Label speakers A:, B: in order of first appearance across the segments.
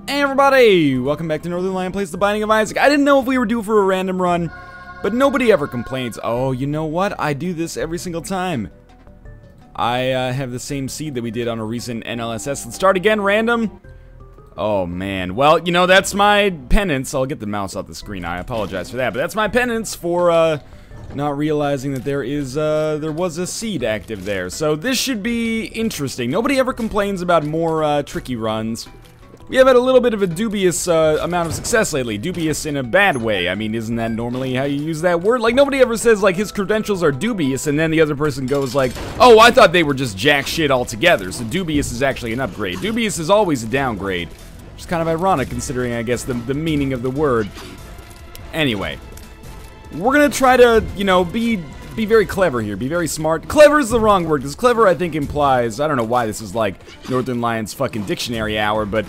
A: Hey everybody! Welcome back to Northern Lion Plays The Binding of Isaac. I didn't know if we were due for a random run, but nobody ever complains. Oh, you know what? I do this every single time. I have the same seed that we did on a recent NLSS. Let's start again, random. Oh man, well, you know, that's my penance. I'll get the mouse off the screen. I apologize for that, but that's my penance for not realizing that there was a seed active there. So this should be interesting. Nobody ever complains about more tricky runs. We have had a little bit of a dubious amount of success lately. Dubious in a bad way. I mean, isn't that normally how you use that word? Like, nobody ever says, like, his credentials are dubious, and then the other person goes like, oh, I thought they were just jack shit altogether. So dubious is actually an upgrade. Dubious is always a downgrade. Which is kind of ironic considering, I guess, the meaning of the word. Anyway. We're gonna try to, you know, be very clever here. Be very smart. Clever is the wrong word, because clever, I think, implies... I don't know why this is like Northern Lion's fucking dictionary hour, but...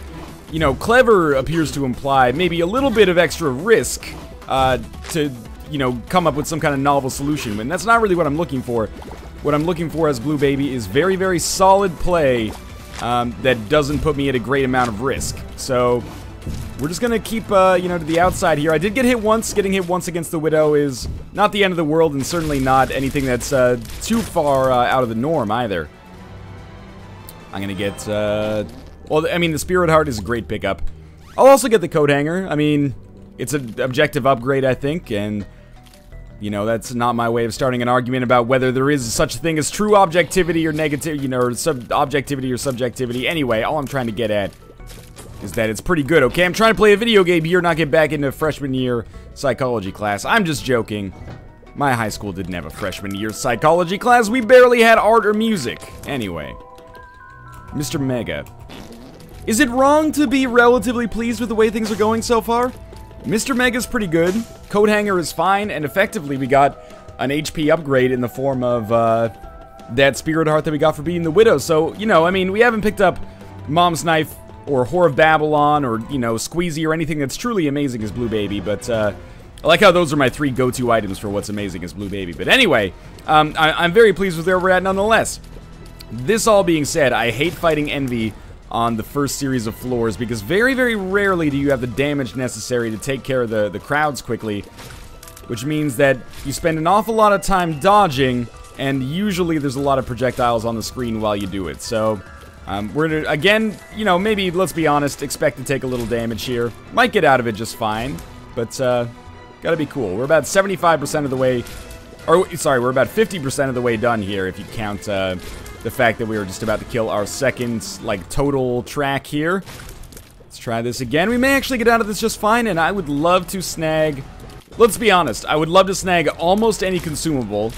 A: You know, clever appears to imply maybe a little bit of extra risk to, you know, come up with some kind of novel solution. And that's not really what I'm looking for. What I'm looking for as Blue Baby is very, very solid play that doesn't put me at a great amount of risk. So, we're just gonna keep, you know, to the outside here. I did get hit once. Getting hit once against the Widow is not the end of the world, and certainly not anything that's too far out of the norm either. I'm gonna get... Well, I mean, the Spirit Heart is a great pickup. I'll also get the Coat Hanger. I mean, it's an objective upgrade, I think, and, you know, that's not my way of starting an argument about whether there is such a thing as true objectivity or negative, you know, or objectivity or subjectivity. Anyway, all I'm trying to get at is that it's pretty good, okay? I'm trying to play a video game here, not get back into freshman year psychology class. I'm just joking. My high school didn't have a freshman year psychology class. We barely had art or music. Anyway. Mr. Mega. Is it wrong to be relatively pleased with the way things are going so far? Mr. Mega's pretty good, Coat Hanger is fine, and effectively we got an HP upgrade in the form of that Spirit Heart that we got for beating the Widow. So, you know, I mean, we haven't picked up Mom's Knife or Whore of Babylon or, you know, Squeezy or anything that's truly amazing as Blue Baby, but I like how those are my three go-to items for what's amazing as Blue Baby. But anyway, I'm very pleased with where we're at nonetheless. This all being said, I hate fighting Envy on the first series of floors, because very, very rarely do you have the damage necessary to take care of the crowds quickly, which means that you spend an awful lot of time dodging, and usually there's a lot of projectiles on the screen while you do it. So, we're gonna, again, you know, maybe, let's be honest, expect to take a little damage here. Might get out of it just fine, but, gotta be cool. We're about 75% of the way, or, sorry, we're about 50% of the way done here, if you count, the fact that we were just about to kill our second, like, total track here. Let's try this again. We may actually get out of this just fine, and I would love to snag... Let's be honest. I would love to snag almost any consumable.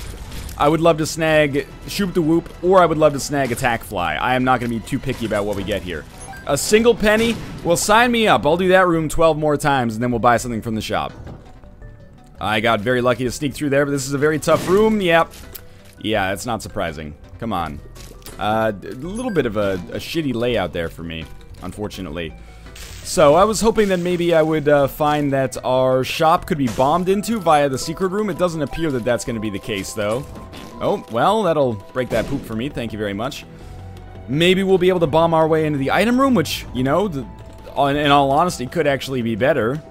A: I would love to snag Shoop the Whoop, or I would love to snag Attack Fly. I am not going to be too picky about what we get here. A single penny? Well, sign me up. I'll do that room 12 more times, and then we'll buy something from the shop. I got very lucky to sneak through there, but this is a very tough room. Yep. Yeah, it's not surprising. Come on. A little bit of a shitty layout there for me, unfortunately. So, I was hoping that maybe I would find that our shop could be bombed into via the secret room. It doesn't appear that that's going to be the case, though. Oh, well, that'll break that poop for me. Thank you very much. Maybe we'll be able to bomb our way into the item room, which, you know, in all honesty, could actually be better.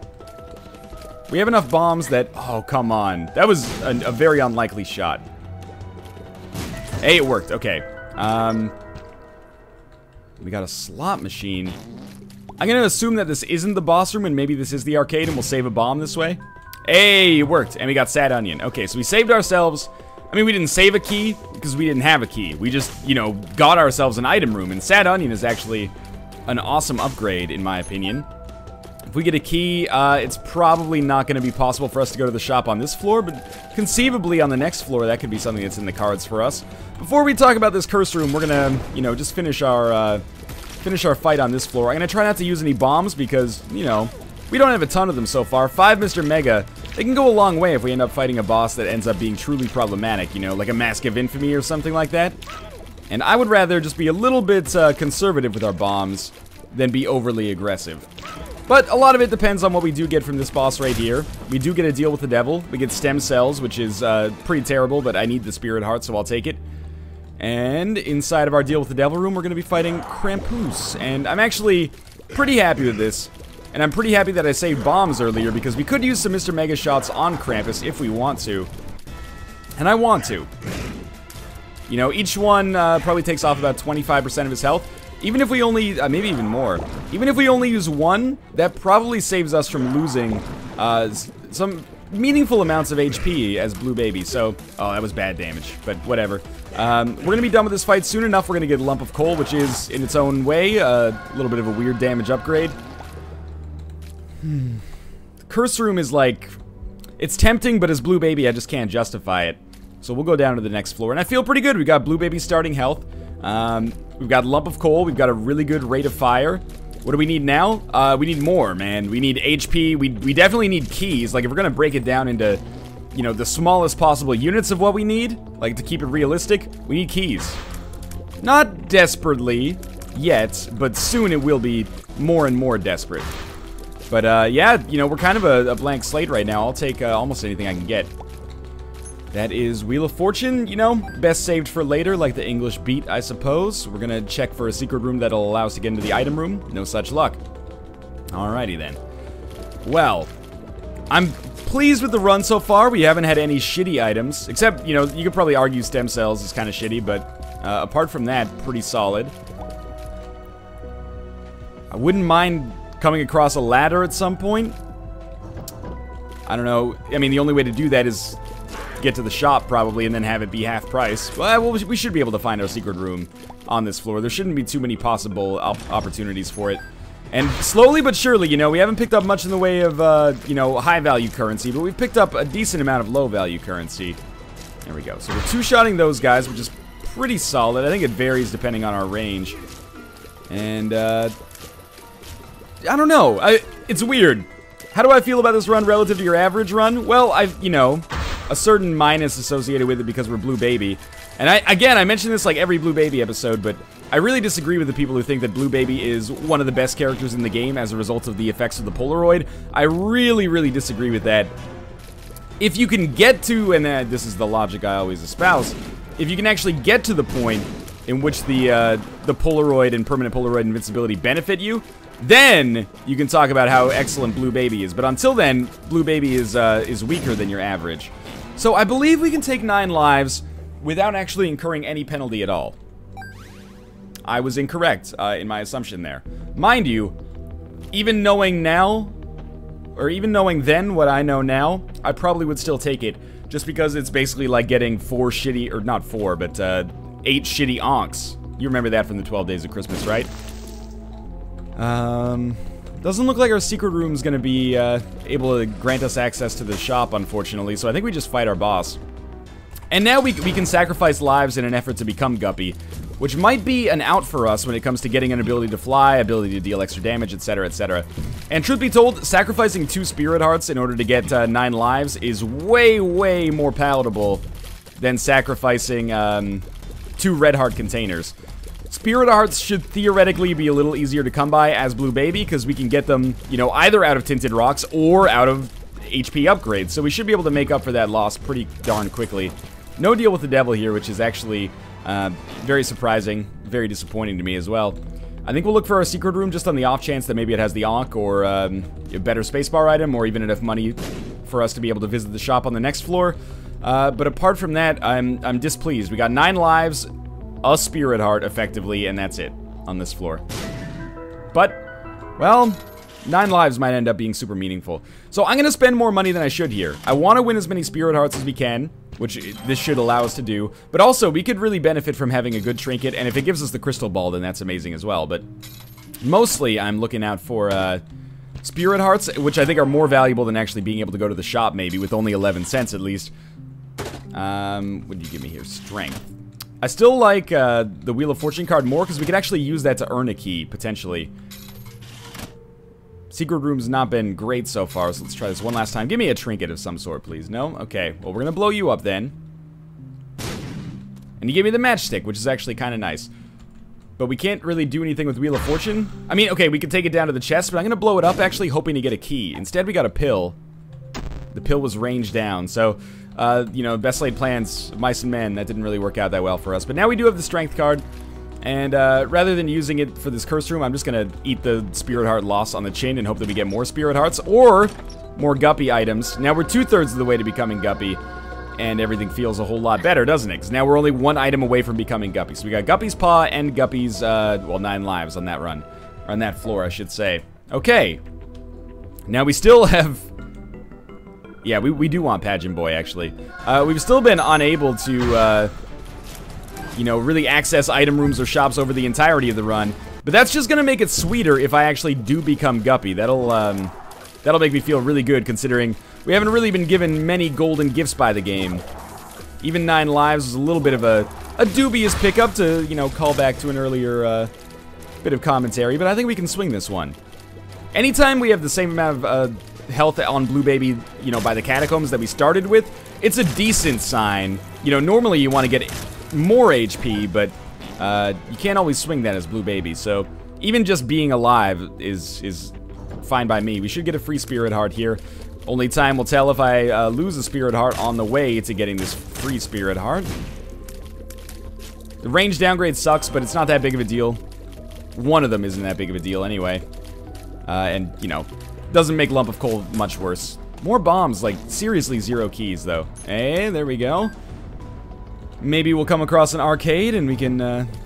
A: We have enough bombs that... Oh, come on. That was a very unlikely shot. Hey, it worked. Okay. We got a slot machine. I'm gonna assume that this isn't the boss room and maybe this is the arcade and we'll save a bomb this way. Hey, it worked. And we got Sad Onion. Okay, so we saved ourselves... I mean, we didn't save a key because we didn't have a key. We just, you know, got ourselves an item room. And Sad Onion is actually an awesome upgrade, in my opinion. If we get a key, it's probably not going to be possible for us to go to the shop on this floor, but conceivably on the next floor, that could be something that's in the cards for us. Before we talk about this curse room, we're going to, you know, just finish our fight on this floor. I'm going to try not to use any bombs because, you know, we don't have a ton of them so far. 5 Mr. Mega, they can go a long way if we end up fighting a boss that ends up being truly problematic, you know, like a Mask of Infamy or something like that. And I would rather just be a little bit conservative with our bombs than be overly aggressive. But a lot of it depends on what we do get from this boss right here. We do get a deal with the devil. We get stem cells, which is pretty terrible, but I need the Spirit Heart, so I'll take it. And inside of our deal with the devil room, we're going to be fighting Krampus. And I'm actually pretty happy with this. And I'm pretty happy that I saved bombs earlier, because we could use some Mr. Mega shots on Krampus if we want to. And I want to. You know, each one probably takes off about 25% of his health. Even if we only, maybe even more. Even if we only use one, that probably saves us from losing some meaningful amounts of HP as Blue Baby. So, oh, that was bad damage, but whatever. We're gonna be done with this fight soon enough. We're gonna get a lump of coal, which is, in its own way, a little bit of a weird damage upgrade. The curse room is like, it's tempting, but as Blue Baby, I just can't justify it. So we'll go down to the next floor, and I feel pretty good. We got Blue Baby starting health. We've got lump of coal. We've got a really good rate of fire. What do we need now? We need more, man. We need HP. We definitely need keys. Like, if we're gonna break it down into, you know, the smallest possible units of what we need, like, to keep it realistic, we need keys. Not desperately yet, but soon it will be more and more desperate. But, yeah, you know, we're kind of a blank slate right now. I'll take almost anything I can get. That is Wheel of Fortune, you know, best saved for later, like the English beat, I suppose. We're gonna check for a secret room that'll allow us to get into the item room. No such luck. Alrighty then. Well, I'm pleased with the run so far. We haven't had any shitty items, except, you know, you could probably argue stem cells is kind of shitty, but apart from that, pretty solid. I wouldn't mind coming across a ladder at some point. I don't know. I mean, the only way to do that is get to the shop, probably, and then have it be half price. Well, we should be able to find our secret room on this floor. There shouldn't be too many possible opportunities for it. And slowly but surely, you know, we haven't picked up much in the way of, you know, high-value currency, but we've picked up a decent amount of low-value currency. There we go. So we're two-shotting those guys, which is pretty solid. I think it varies depending on our range. And, I don't know. It's weird. How do I feel about this run relative to your average run? Well, you know, a certain minus associated with it because we're Blue Baby. And again, I mention this like every Blue Baby episode, but I really disagree with the people who think that Blue Baby is one of the best characters in the game as a result of the effects of the Polaroid. I really, really disagree with that. If you can get to, and this is the logic I always espouse, if you can actually get to the point in which the Polaroid and permanent Polaroid invincibility benefit you, then you can talk about how excellent Blue Baby is. But until then, Blue Baby is weaker than your average. So I believe we can take 9 lives without actually incurring any penalty at all. I was incorrect in my assumption there. Mind you, even knowing now, or even knowing then what I know now, I probably would still take it, just because it's basically like getting 4 shitty, or not 4, but 8 shitty onks. You remember that from the 12 Days of Christmas, right? Doesn't look like our secret room's gonna be able to grant us access to the shop, unfortunately, so I think we just fight our boss. And now we can sacrifice lives in an effort to become Guppy, which might be an out for us when it comes to getting an ability to fly, ability to deal extra damage, etc., etc. And truth be told, sacrificing 2 Spirit Hearts in order to get 9 lives is way, way more palatable than sacrificing 2 Red Heart containers. Spirit Hearts should theoretically be a little easier to come by as Blue Baby, because we can get them, you know, either out of Tinted Rocks or out of HP upgrades. So we should be able to make up for that loss pretty darn quickly. No deal with the devil here, which is actually very surprising, very disappointing to me as well. I think we'll look for our secret room just on the off chance that maybe it has the Ankh or a better spacebar item, or even enough money for us to be able to visit the shop on the next floor. But apart from that, I'm displeased. We got 9 lives, a Spirit Heart, effectively, and that's it on this floor. But, well, 9 lives might end up being super meaningful. So I'm gonna spend more money than I should here. I want to win as many Spirit Hearts as we can, which this should allow us to do. But also, we could really benefit from having a good trinket, and if it gives us the crystal ball, then that's amazing as well. But mostly, I'm looking out for Spirit Hearts, which I think are more valuable than actually being able to go to the shop, maybe, with only 11 cents at least. What did you give me here? Strength. I still like the Wheel of Fortune card more, because we could actually use that to earn a key, potentially. Secret room's not been great so far, so let's try this one last time. Give me a trinket of some sort, please. No? Okay. Well, we're gonna blow you up then. And you gave me the matchstick, which is actually kind of nice. But we can't really do anything with Wheel of Fortune. I mean, okay, we could take it down to the chest, but I'm gonna blow it up actually hoping to get a key. Instead, we got a pill. The pill was ranged down, so... you know, best laid plans, mice and men, that didn't really work out that well for us. But now we do have the strength card. And rather than using it for this curse room, I'm just gonna eat the spirit heart loss on the chin and hope that we get more spirit hearts or more guppy items. Now we're 2/3 of the way to becoming guppy, and everything feels a whole lot better, doesn't it? Because now we're only 1 item away from becoming guppy. So we got Guppy's Paw and Guppy's, well, 9 lives on that run. Or on that floor, I should say. Okay. Now we still have... Yeah, we do want Pageant Boy, actually. We've still been unable to, you know, really access item rooms or shops over the entirety of the run. But that's just gonna make it sweeter if I actually do become Guppy. That'll make me feel really good, considering we haven't really been given many golden gifts by the game. Even 9 lives was a little bit of a dubious pickup to, you know, call back to an earlier bit of commentary, but I think we can swing this one. Anytime we have the same amount of health on Blue Baby, you know, by the catacombs that we started with, it's a decent sign. You know, normally you want to get more HP, but you can't always swing that as Blue Baby, so even just being alive is fine by me. We should get a free Spirit Heart here. Only time will tell if I lose a Spirit Heart on the way to getting this free Spirit Heart. The range downgrade sucks, but it's not that big of a deal. One of them isn't that big of a deal anyway. And, you know, doesn't make Lump of Coal much worse. More bombs, like, seriously 0 keys, though. Hey, there we go. Maybe we'll come across an arcade and we can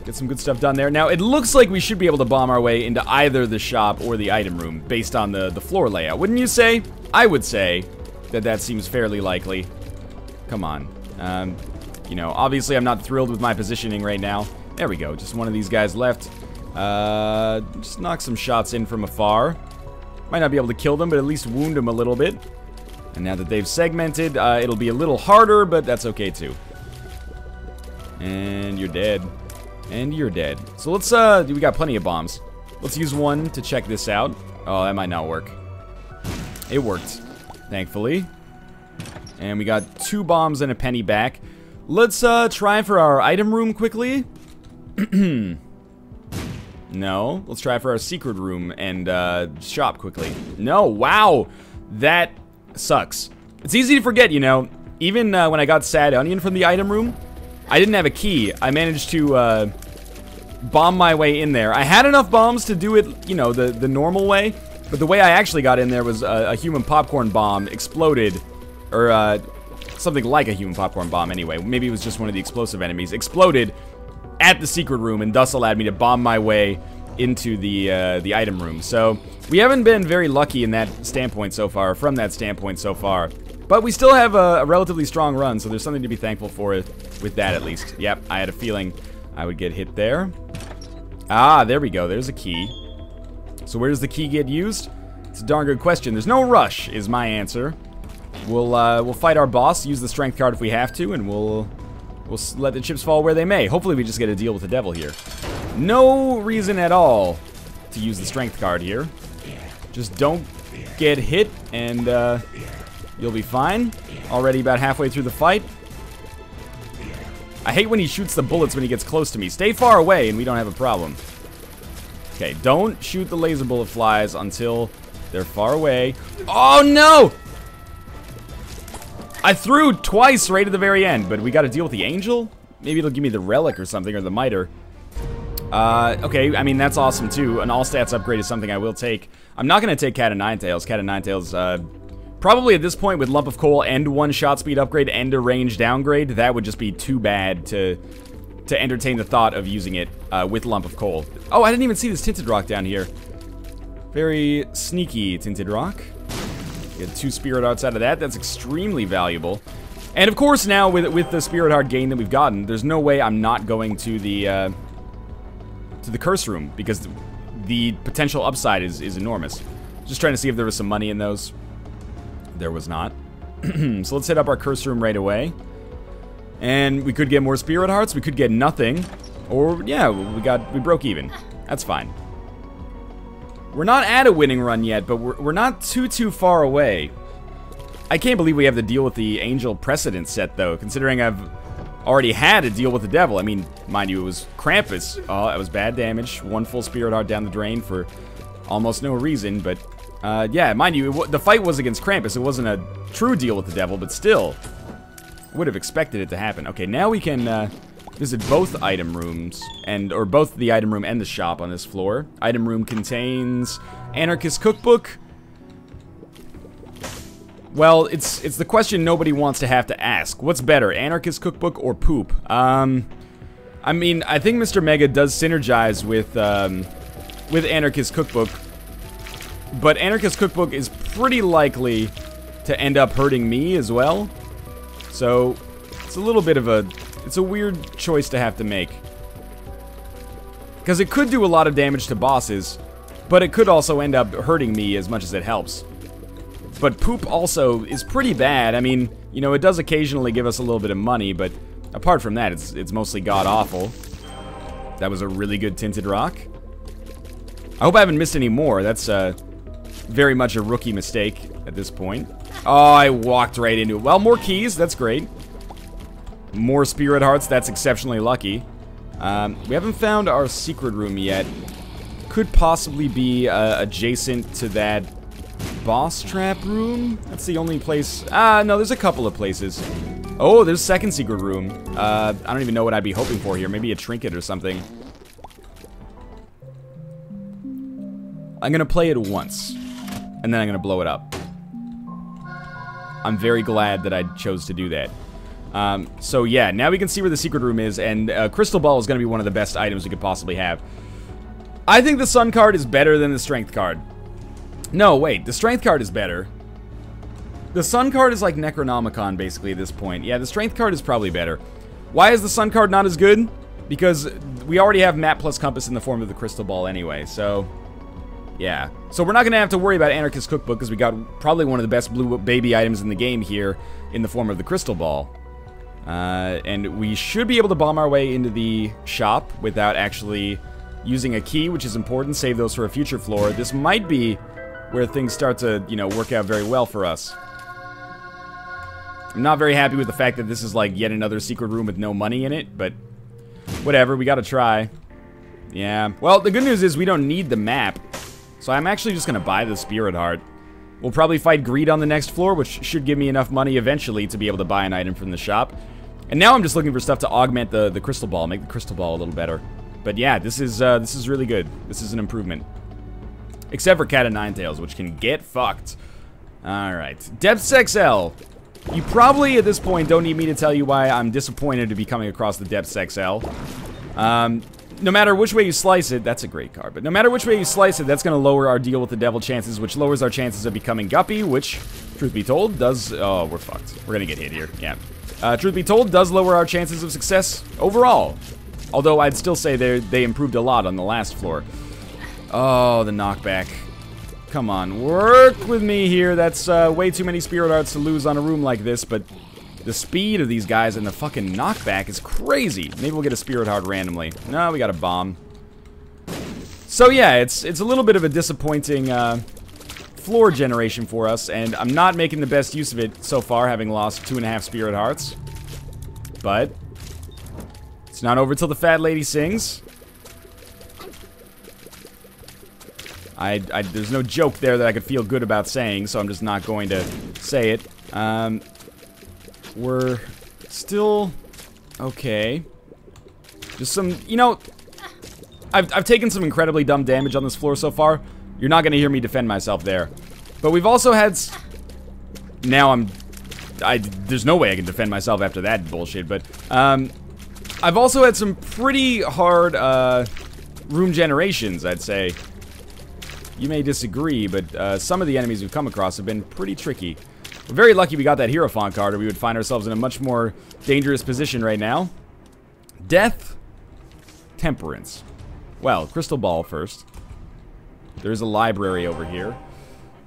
A: get some good stuff done there. Now, it looks like we should be able to bomb our way into either the shop or the item room based on the floor layout. Wouldn't you say? I would say that seems fairly likely. Come on. You know, obviously I'm not thrilled with my positioning right now. There we go. Just one of these guys left. Just knock some shots in from afar. Might not be able to kill them, but at least wound them a little bit. And now that they've segmented, it'll be a little harder, but that's okay too. And you're dead. And you're dead. So let's, we got plenty of bombs. Let's use one to check this out. Oh, that might not work. It worked, thankfully. And we got 2 bombs and a penny back. Let's, try for our item room quickly. No. Let's try for our secret room and, shop quickly. No, wow! That sucks. It's easy to forget, you know. Even, when I got Sad Onion from the item room, I didn't have a key. I managed to, bomb my way in there. I had enough bombs to do it, you know, the normal way. But the way I actually got in there was a human popcorn bomb exploded. Or, something like a human popcorn bomb anyway. Maybe it was just one of the explosive enemies. Exploded at the secret room and thus allowed me to bomb my way into the item room. So, we haven't been very lucky in that standpoint so far, from that standpoint so far. But we still have a relatively strong run, so there's something to be thankful for with that at least. Yep, I had a feeling I would get hit there. Ah, there we go, there's a key. So where does the key get used? It's a darn good question. There's no rush, is my answer. We'll fight our boss, use the strength card if we have to, and we'll let the chips fall where they may. Hopefully we just get a deal with the devil here. No reason at all to use the strength card here. Just don't get hit, and you'll be fine. Already about halfway through the fight. I hate when he shoots the bullets when he gets close to me. Stay far away, and we don't have a problem. Okay, don't shoot the laser bullet flies until they're far away. Oh, no! I threw twice right at the very end, but we got to deal with the angel? Maybe it'll give me the relic or something, or the miter. Okay, I mean, that's awesome, too. An all-stats upgrade is something I will take. I'm not going to take Cat of Nine Tails. Cat of Nine Tails, probably at this point, with Lump of Coal and 1 shot speed upgrade and a range downgrade, that would just be too bad to entertain the thought of using it with Lump of Coal. Oh, I didn't even see this Tinted Rock down here. Very sneaky Tinted Rock. Get 2 Spirit Hearts out of that. That's extremely valuable. And of course, now with the Spirit Heart gain that we've gotten, there's no way I'm not going to the Curse Room, because the potential upside is enormous. Just trying to see if there was some money in those. There was not. So let's hit up our Curse Room right away. And we could get more Spirit Hearts, we could get nothing. Or, yeah, we broke even. That's fine. We're not at a winning run yet, but we're not too far away. I can't believe we have to deal with the Angel precedent set, though, considering I've already had to deal with the devil. I mean, mind you, it was Krampus. Oh, that was bad damage. 1 full Spirit Heart down the drain for almost no reason, but yeah, mind you, the fight was against Krampus. It wasn't a true deal with the devil, but still, would have expected it to happen. Okay, now we can visit both item rooms, or both the item room and the shop on this floor. Item room contains Anarchist Cookbook. Well, it's the question nobody wants to have to ask. What's better, Anarchist Cookbook or poop? I mean, I think Mr. Mega does synergize with Anarchist Cookbook, but Anarchist Cookbook is pretty likely to end up hurting me as well. So, it's a little bit of it's a weird choice to have to make. Because it could do a lot of damage to bosses, but it could also end up hurting me as much as it helps. But poop also is pretty bad. I mean, you know, it does occasionally give us a little bit of money, but apart from that, it's mostly god-awful. That was a really good tinted rock. I hope I haven't missed any more. That's very much a rookie mistake at this point. Oh, I walked right into it. Well, more keys. That's great. More spirit hearts. That's exceptionally lucky. We haven't found our secret room yet. Could possibly be adjacent to that boss trap room. That's the only place. No, there's a couple of places. Oh, there's a second secret room. I don't even know what I'd be hoping for here. Maybe a trinket or something. I'm gonna play it once, and then I'm gonna blow it up. I'm very glad that I chose to do that. So yeah, now we can see where the secret room is, and Crystal Ball is gonna be one of the best items we could possibly have. I think the Sun card is better than the Strength card. No, wait, the Strength card is better. The Sun card is like Necronomicon, basically, at this point. Yeah, the Strength card is probably better. Why is the Sun card not as good? Because we already have Map plus Compass in the form of the Crystal Ball anyway, so yeah. So we're not going to have to worry about Anarchist Cookbook, because we got probably one of the best blue baby items in the game here in the form of the Crystal Ball. And we should be able to bomb our way into the shop without actually using a key, which is important. Save those for a future floor. This might be where things start to, you know, work out very well for us. I'm not very happy with the fact that this is like yet another secret room with no money in it, but whatever, we gotta try. Yeah, well, the good news is we don't need the map, so I'm actually just gonna buy the Spirit Heart. We'll probably fight Greed on the next floor, which should give me enough money eventually to be able to buy an item from the shop. And now I'm just looking for stuff to augment the Crystal Ball, make the Crystal Ball a little better. But yeah, this is really good. This is an improvement. Except for Cat of Nine Tails, which can get fucked. Alright. Depths XL. You probably, at this point, don't need me to tell you why I'm disappointed to be coming across the Depths XL. No matter which way you slice it, that's a great card, but no matter which way you slice it, that's going to lower our Deal with the Devil chances, which lowers our chances of becoming Guppy, which, truth be told, does... Oh, we're fucked. We're going to get hit here. Yeah. Truth be told, does lower our chances of success overall. Although I'd still say they improved a lot on the last floor. Oh, the knockback. Come on, work with me here. That's way too many Spirit Hearts to lose on a room like this, but the speed of these guys and the fucking knockback is crazy. Maybe we'll get a Spirit Heart randomly. No, we got a bomb. So yeah, it's a little bit of a disappointing floor generation for us, and I'm not making the best use of it so far, having lost 2.5 Spirit Hearts. But it's not over till the fat lady sings. There's no joke there that I could feel good about saying, so I'm just not going to say it. We're still okay. Just some, you know, I've taken some incredibly dumb damage on this floor so far. You're not going to hear me defend myself there. But we've also had... Now there's no way I can defend myself after that bullshit, but I've also had some pretty hard room generations, I'd say. You may disagree, but some of the enemies we've come across have been pretty tricky. We're very lucky we got that Hierophant card, or we would find ourselves in a much more dangerous position right now. Death. Temperance. Well, Crystal Ball first. There's a library over here.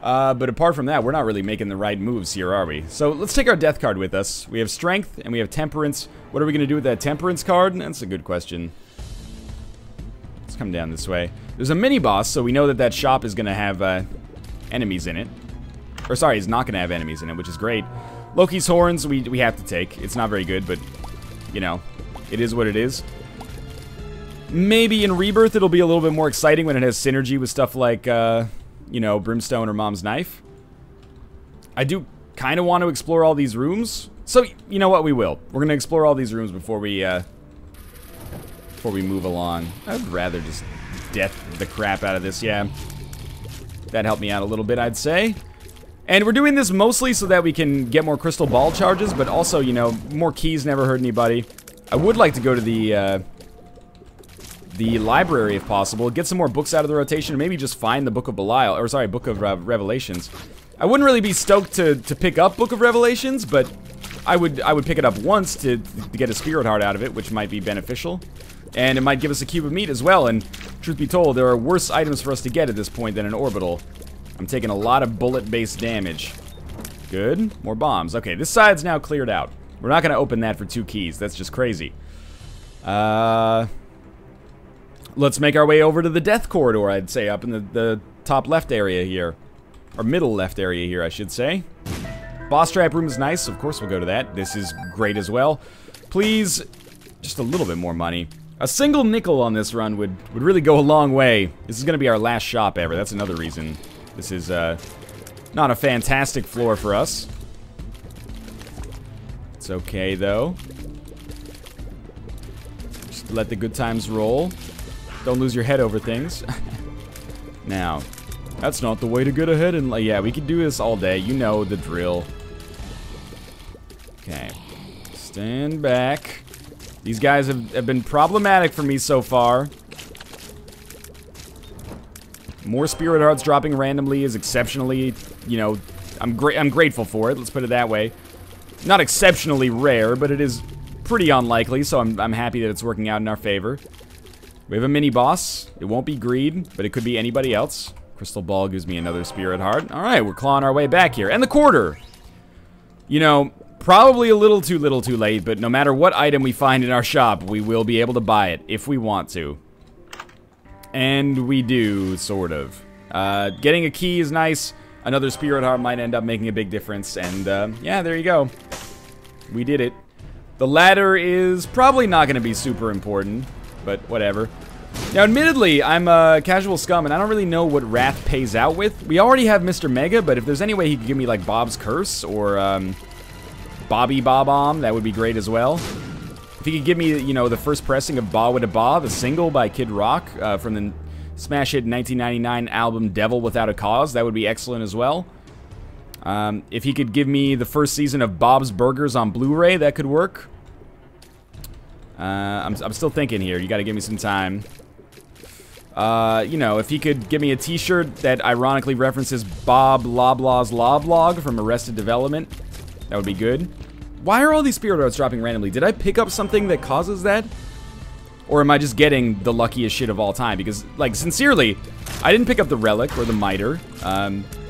A: But apart from that, we're not really making the right moves here, are we? So let's take our Death card with us. We have Strength, and we have Temperance. What are we going to do with that Temperance card? That's a good question. Let's come down this way. There's a mini-boss, so we know that that shop is going to have enemies in it. Or sorry, he's not going to have enemies in it, which is great. Loki's Horns, we have to take. It's not very good, but, you know, it is what it is. Maybe in Rebirth it'll be a little bit more exciting when it has synergy with stuff like, you know, Brimstone or Mom's Knife. I do kind of want to explore all these rooms. So, you know what, we will. We're going to explore all these rooms before we before we move along. I'd rather just death the crap out of this, yeah. That helped me out a little bit, I'd say. And we're doing this mostly so that we can get more crystal ball charges, but also, you know, more keys never hurt anybody. I would like to go to the library if possible, get some more books out of the rotation, and maybe just find the Book of Belial, or sorry, Book of Revelations. I wouldn't really be stoked to pick up Book of Revelations, but I would pick it up once to get a spirit heart out of it, which might be beneficial. And it might give us a cube of meat as well, and truth be told, there are worse items for us to get at this point than an orbital. I'm taking a lot of bullet-based damage. Good. More bombs. Okay, this side's now cleared out. We're not going to open that for 2 keys. That's just crazy. Let's make our way over to the death corridor, I'd say, up in the top left area here. Or middle left area here, I should say. Boss trap room is nice. Of course we'll go to that. This is great as well. Please, just a little bit more money. A single nickel on this run would really go a long way. This is going to be our last shop ever. That's another reason this is not a fantastic floor for us. It's okay, though. Just let the good times roll. Don't lose your head over things. Now, that's not the way to get ahead in... Yeah, we could do this all day. You know the drill. Okay. Stand back. These guys have been problematic for me so far. More spirit hearts dropping randomly is exceptionally, you know, I'm grateful for it. Let's put it that way. Not exceptionally rare, but it is pretty unlikely, so I'm happy that it's working out in our favor. We have a mini boss. It won't be Greed, but it could be anybody else. Crystal Ball gives me another spirit heart. All right, we're clawing our way back here. And the quarter. You know, probably a little too late, but no matter what item we find in our shop, we will be able to buy it if we want to. And we do, sort of. Getting a key is nice. Another spirit heart might end up making a big difference. And, yeah, there you go. We did it. The ladder is probably not going to be super important, but whatever. Now, admittedly, I'm a casual scum, and I don't really know what Wrath pays out with. We already have Mr. Mega, but if there's any way he could give me, like, Bob's Curse or Bobby Bob-omb, that would be great as well. If he could give me, you know, the first pressing of Ba With a Ba, the single by Kid Rock from the smash hit 1999 album Devil Without a Cause, that would be excellent as well. If he could give me the first season of Bob's Burgers on Blu-ray, that could work. I'm still thinking here. You got to give me some time. You know, if he could give me a t-shirt that ironically references Bob Loblaw's Loblog from Arrested Development, that would be good. Why are all these spirit hearts dropping randomly? Did I pick up something that causes that? Or am I just getting the luckiest shit of all time? Because, like, sincerely, I didn't pick up the Relic or the Miter.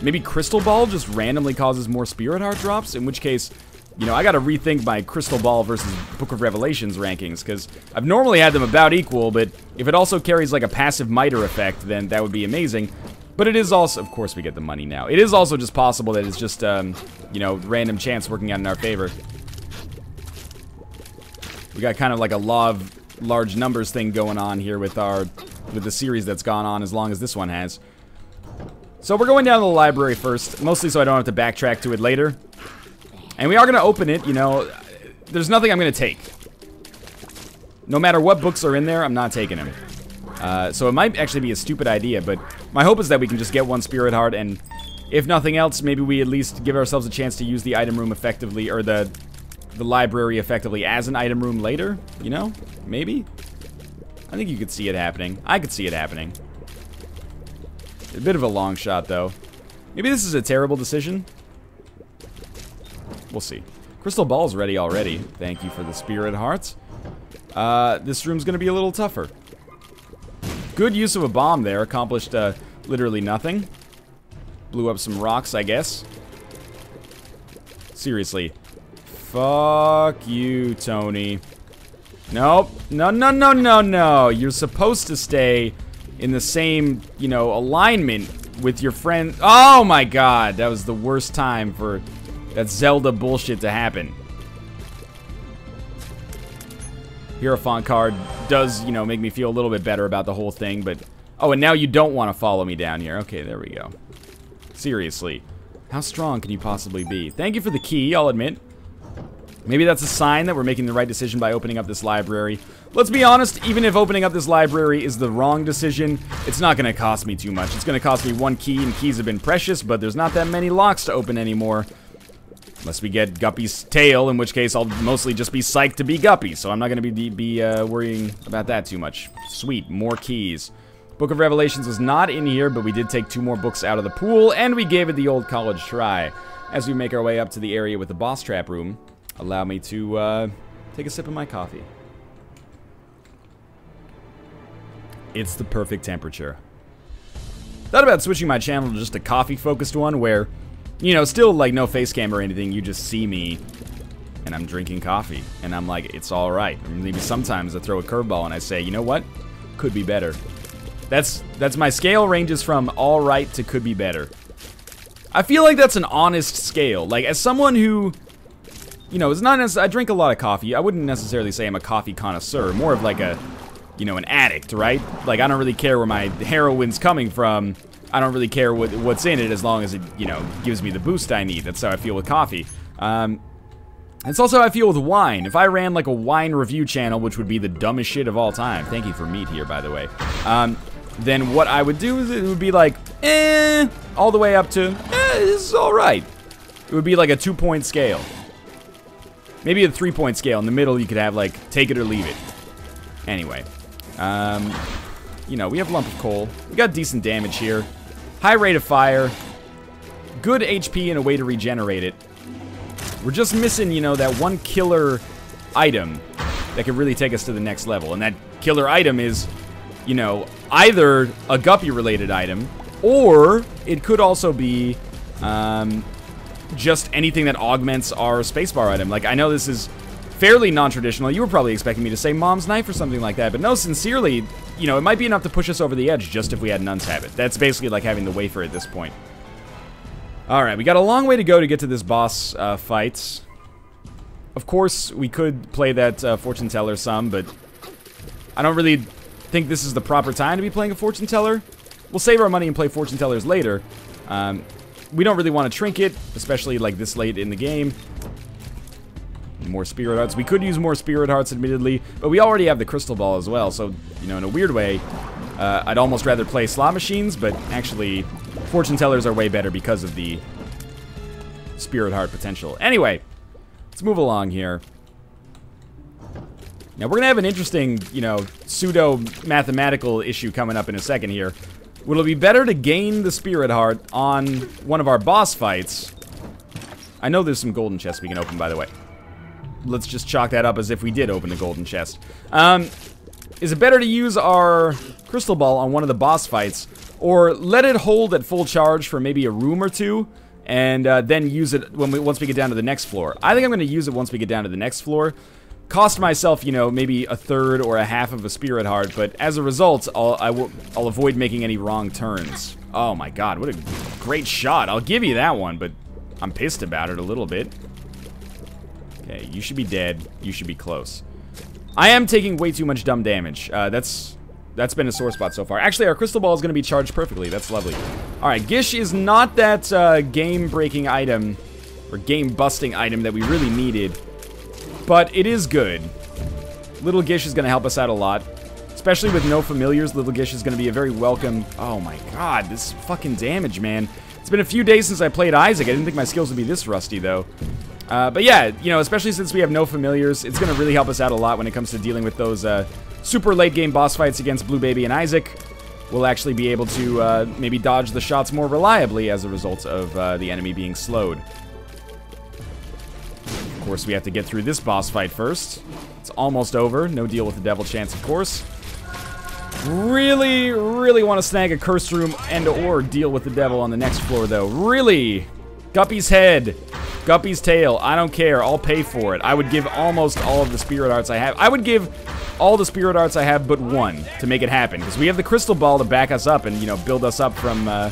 A: Maybe Crystal Ball just randomly causes more spirit heart drops, in which case, you know, I gotta rethink my Crystal Ball versus Book of Revelations rankings, because I've normally had them about equal, but if it also carries, like, a passive Miter effect, then that would be amazing. But it is also, of course we get the money now. It is also just possible that it's just, you know, random chance working out in our favor. We got kind of like a law of large numbers thing going on here with the series that's gone on as long as this one has. So we're going down to the library first, mostly so I don't have to backtrack to it later. And we are going to open it, you know. There's nothing I'm going to take. No matter what books are in there, I'm not taking them. So it might actually be a stupid idea, but my hope is that we can just get one spirit heart, and if nothing else, maybe we at least give ourselves a chance to use the item room effectively, or the library effectively as an item room later, you know? Maybe? I think you could see it happening. I could see it happening. A bit of a long shot, though. Maybe this is a terrible decision. We'll see. Crystal Ball's ready already. Thank you for the spirit hearts. This room's gonna be a little tougher. Good use of a bomb there. Accomplished literally nothing. Blew up some rocks, I guess. Seriously. Fuck you, Tony. Nope. No, no, no, no, no. You're supposed to stay in the same, you know, alignment with your friend. Oh my god. That was the worst time for that Zelda bullshit to happen. Hierophant card does, you know, make me feel a little bit better about the whole thing, but... Oh, and now you don't want to follow me down here. Okay, there we go. Seriously. How strong can you possibly be? Thank you for the key, I'll admit. Maybe that's a sign that we're making the right decision by opening up this library. Let's be honest, even if opening up this library is the wrong decision, it's not going to cost me too much. It's going to cost me 1 key, and keys have been precious, but there's not that many locks to open anymore. Unless we get Guppy's tail, in which case I'll mostly just be psyched to be Guppy, so I'm not going to be worrying about that too much. Sweet, more keys. Book of Revelations was not in here, but we did take 2 more books out of the pool, and we gave it the old college try. As we make our way up to the area with the boss trap room, allow me to take a sip of my coffee. It's the perfect temperature. Thought about switching my channel to just a coffee-focused one where, you know, still like no face cam or anything, you just see me and I'm drinking coffee. And I'm like, it's alright. Maybe sometimes I throw a curveball and I say, you know what? Could be better. That's my scale ranges from alright to could be better. I feel like that's an honest scale. Like, as someone who, you know, is not necessarily, I drink a lot of coffee. I wouldn't necessarily say I'm a coffee connoisseur. More of like a, you know, an addict, right? Like, I don't really care where my heroin's coming from. I don't really care what's in it as long as it, you know, gives me the boost I need. That's how I feel with coffee. It's also how I feel with wine. If I ran like a wine review channel, which would be the dumbest shit of all time. Thank you for meat here, by the way. Then what I would do is it would be like, all the way up to, this is alright. It would be like a 2-point scale. Maybe a 3-point scale. In the middle, you could have like, take it or leave it. Anyway. You know, we have lump of coal. We got decent damage here. High rate of fire. Good HP and a way to regenerate it. We're just missing, you know, that one killer item that could really take us to the next level. And that killer item is, you know, either a guppy-related item, or it could also be just anything that augments our spacebar item. Like, I know this is fairly non-traditional. You were probably expecting me to say Mom's Knife or something like that, but no, sincerely, you know, it might be enough to push us over the edge just if we had Nun's Habit. That's basically like having the wafer at this point. Alright, we got a long way to go to get to this boss fight. Of course, we could play that fortune teller some, but I don't really think this is the proper time to be playing a fortune teller. We'll save our money and play fortune tellers later. We don't really want a trinket, especially like this late in the game. More spirit hearts. We could use more spirit hearts, admittedly, but we already have the crystal ball as well, so, you know, in a weird way, I'd almost rather play slot machines, but actually, fortune tellers are way better because of the spirit heart potential. Anyway, let's move along here. Now, we're gonna have an interesting, you know, pseudo-mathematical issue coming up in a second here. Would it be better to gain the spirit heart on one of our boss fights? I know there's some golden chests we can open, by the way. Let's just chalk that up as if we did open the golden chest. Is it better to use our crystal ball on one of the boss fights, or let it hold at full charge for maybe a room or two, and then use it once we get down to the next floor? I think I'm going to use it once we get down to the next floor. Cost myself, you know, maybe a third or a half of a spirit heart, but as a result, I'll avoid making any wrong turns. Oh my god, what a great shot. I'll give you that one, but I'm pissed about it a little bit. Okay, you should be dead. You should be close. I am taking way too much dumb damage. That's been a sore spot so far. Actually, our crystal ball is going to be charged perfectly. That's lovely. Alright, Gish is not that game-breaking item, or game-busting item that we really needed, but it is good. Little Gish is going to help us out a lot. Especially with no familiars, Little Gish is going to be a very welcome... Oh my god, this fucking damage, man. It's been a few days since I played Isaac. I didn't think my skills would be this rusty, though. But yeah, you know, especially since we have no familiars, it's going to really help us out a lot when it comes to dealing with those super late-game boss fights against Blue Baby and Isaac. We'll actually be able to maybe dodge the shots more reliably as a result of the enemy being slowed. Of course, we have to get through this boss fight first. It's almost over. No deal with the devil chance, of course. Really, really want to snag a cursed room and or deal with the devil on the next floor, though. Really? Guppy's head. Guppy's tail. I don't care. I'll pay for it. I would give almost all of the spirit arts I have. I would give all the spirit arts I have but one to make it happen, because we have the crystal ball to back us up and, you know, build us up from a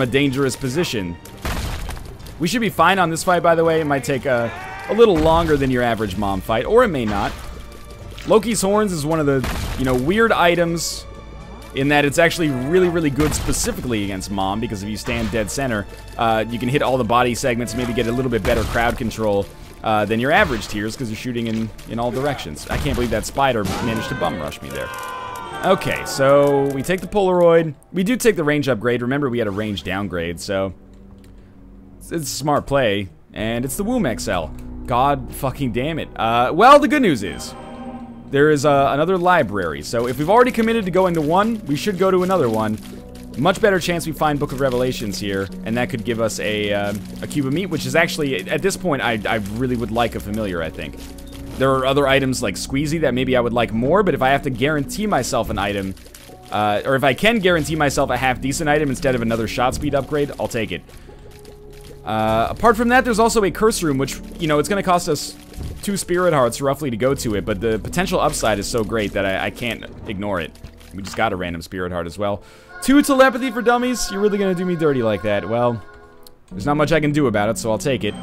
A: dangerous position. We should be fine on this fight, by the way. It might take a little longer than your average mom fight, or it may not. Loki's Horns is one of the, you know, weird items in that it's actually really, really good specifically against Mom, because if you stand dead center, you can hit all the body segments, maybe get a little bit better crowd control. than your average tiers because you're shooting in all directions. I can't believe that spider managed to bum rush me there. Okay, so we take the Polaroid. We do take the range upgrade. Remember, we had a range downgrade, so it's a smart play. And it's the Womb XL. God fucking damn it. Well, the good news is there is another library. So if we've already committed to going to one, we should go to another one. Much better chance we find Book of Revelations here, and that could give us a cube of meat, which is actually, at this point, I really would like a familiar, I think. There are other items like Squeezy that maybe I would like more, but if I have to guarantee myself an item, or if I can guarantee myself a half-decent item instead of another shot speed upgrade, I'll take it. Apart from that, there's also a curse room, which, you know, it's going to cost us 2 spirit hearts roughly to go to it, but the potential upside is so great that I can't ignore it. We just got a random spirit heart as well. 2 telepathy for dummies? You're really going to do me dirty like that? Well, there's not much I can do about it, so I'll take it.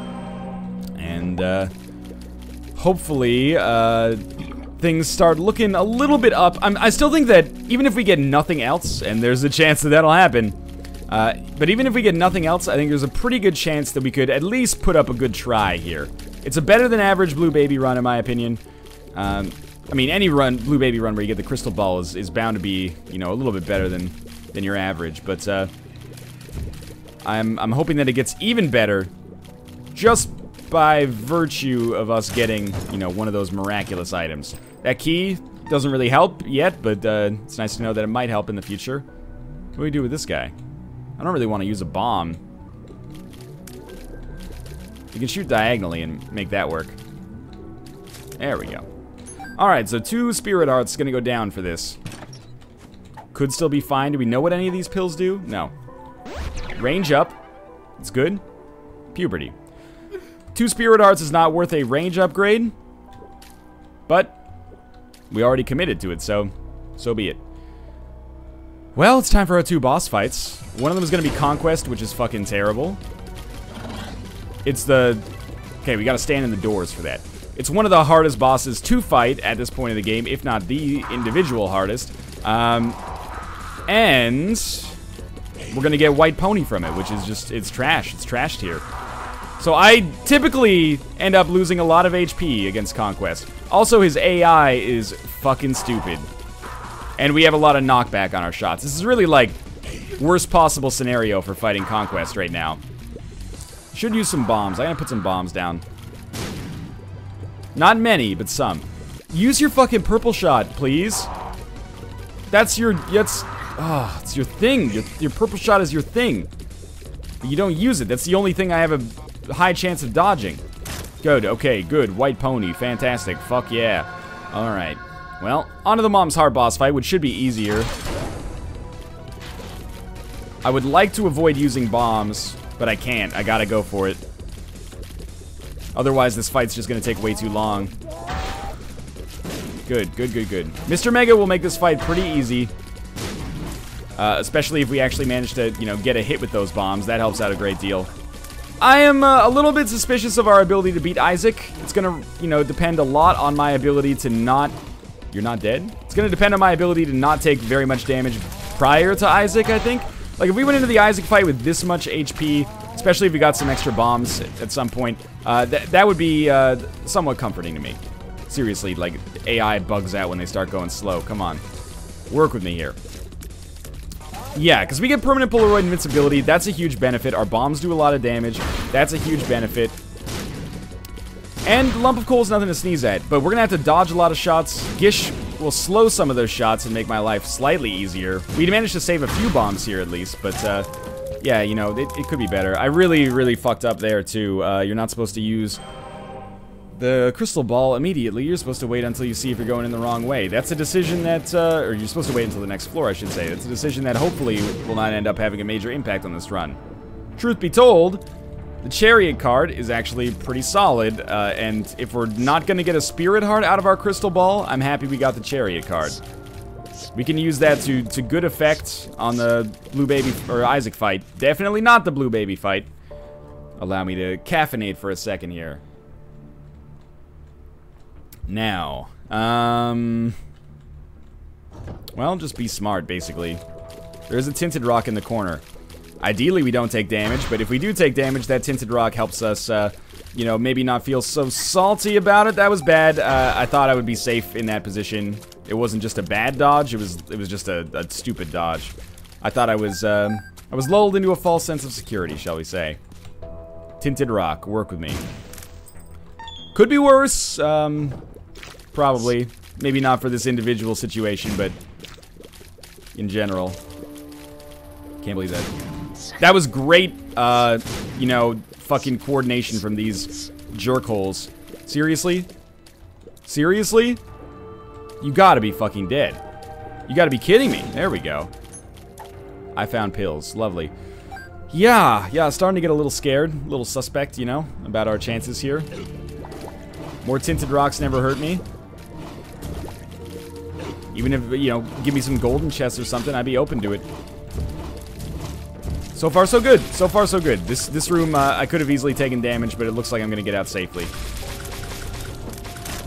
A: And, hopefully, things start looking a little bit up. I still think that even if we get nothing else, and there's a chance that that'll happen, but even if we get nothing else, I think there's a pretty good chance that we could at least put up a good try here. It's a better than average Blue Baby run, in my opinion. I mean, any Blue Baby run where you get the crystal ball is bound to be, you know, a little bit better than your average. But I'm hoping that it gets even better, just by virtue of us getting, you know, one of those miraculous items. That key doesn't really help yet, but it's nice to know that it might help in the future. What do we do with this guy? I don't really want to use a bomb. You can shoot diagonally and make that work. There we go. Alright, so 2 spirit hearts gonna go down for this. Could still be fine. Do we know what any of these pills do? No. Range up. It's good. Puberty. 2 spirit hearts is not worth a range upgrade, but we already committed to it, so be it. Well, it's time for our 2 boss fights. One of them is going to be Conquest, which is fucking terrible. It's the... Okay, we got to stand in the doors for that. It's one of the hardest bosses to fight at this point in the game, if not the individual hardest. And we're going to get White Pony from it, which is just... It's trash. It's trashed here. So I typically end up losing a lot of HP against Conquest. Also, his AI is fucking stupid. And we have a lot of knockback on our shots. This is really, like, worst possible scenario for fighting Conquest right now. Should use some bombs. I'm gonna put some bombs down. Not many, but some. Use your fucking purple shot, please. It's your thing. Your purple shot is your thing. But you don't use it. That's the only thing I have a high chance of dodging. Good, okay, good. White Pony, fantastic. Fuck yeah. Alright. Well, onto the Mom's Heart boss fight, which should be easier. I would like to avoid using bombs, but I can't. I gotta go for it. Otherwise, this fight's just gonna take way too long. Good, good, good, good. Mr. Mega will make this fight pretty easy. Especially if we actually manage to, you know, get a hit with those bombs. That helps out a great deal. I am a little bit suspicious of our ability to beat Isaac. It's gonna, you know, depend a lot on my ability to not... You're not dead? It's gonna depend on my ability to not take very much damage prior to Isaac, I think. Like, if we went into the Isaac fight with this much HP, especially if we got some extra bombs at some point, that would be somewhat comforting to me. Seriously, like, AI bugs out when they start going slow. Come on. Work with me here. Yeah, because we get permanent Polaroid invincibility. That's a huge benefit. Our bombs do a lot of damage. That's a huge benefit. And Lump of Coal is nothing to sneeze at, but we're going to have to dodge a lot of shots. Gish will slow some of those shots and make my life slightly easier. We managed to save a few bombs here at least, but yeah, you know, it could be better. I really, really fucked up there too. You're not supposed to use the crystal ball immediately. You're supposed to wait until you see if you're going in the wrong way. That's a decision that, or you're supposed to wait until the next floor, I should say. That's a decision that hopefully will not end up having a major impact on this run. Truth be told, the Chariot card is actually pretty solid, and if we're not going to get a Spirit Heart out of our crystal ball, I'm happy we got the Chariot card. We can use that to good effect on the Blue Baby, or Isaac fight. Definitely not the Blue Baby fight. Allow me to caffeinate for a second here. Now, well, just be smart, basically. There's a tinted rock in the corner. Ideally, we don't take damage, but if we do take damage, that tinted rock helps us, you know, maybe not feel so salty about it. That was bad. I thought I would be safe in that position. It wasn't just a bad dodge, it was just a stupid dodge. I thought I was lulled into a false sense of security, shall we say. Tinted rock, work with me. Could be worse, probably. Maybe not for this individual situation, but in general. Can't believe that. That was great, you know, fucking coordination from these jerkholes. Seriously? Seriously? You gotta be fucking dead. You gotta be kidding me. There we go. I found pills. Lovely. Yeah, starting to get a little scared. A little suspect, you know, about our chances here. More tinted rocks never hurt me. Even if, you know, give me some golden chests or something, I'd be open to it. So far, so good. So far, so good. This room, I could have easily taken damage, but it looks like I'm gonna get out safely.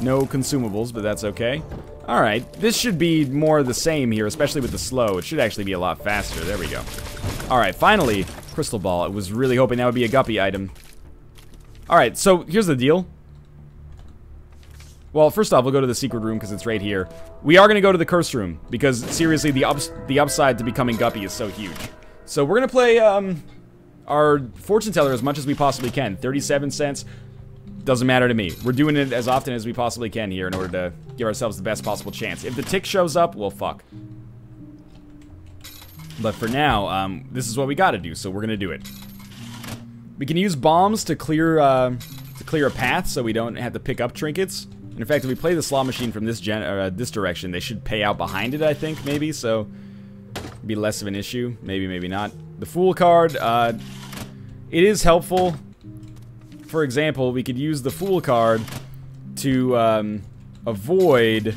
A: No consumables, but that's okay. Alright, this should be more of the same here, especially with the slow. It should actually be a lot faster. There we go. Alright, finally, crystal ball. I was really hoping that would be a guppy item. Alright, so here's the deal. Well, first off, we'll go to the secret room because it's right here. We are going to go to the cursed room because, seriously, the upside to becoming guppy is so huge. So we're going to play our fortune teller as much as we possibly can. 37 cents. Doesn't matter to me. We're doing it as often as we possibly can here in order to give ourselves the best possible chance. If the tick shows up, well, fuck. But for now, this is what we gotta do, so we're gonna do it. We can use bombs to clear a path so we don't have to pick up trinkets. And in fact, if we play the slot machine from this direction, they should pay out behind it, I think, maybe, so be less of an issue. Maybe, maybe not. The Fool card, it is helpful. For example, we could use the Fool card to avoid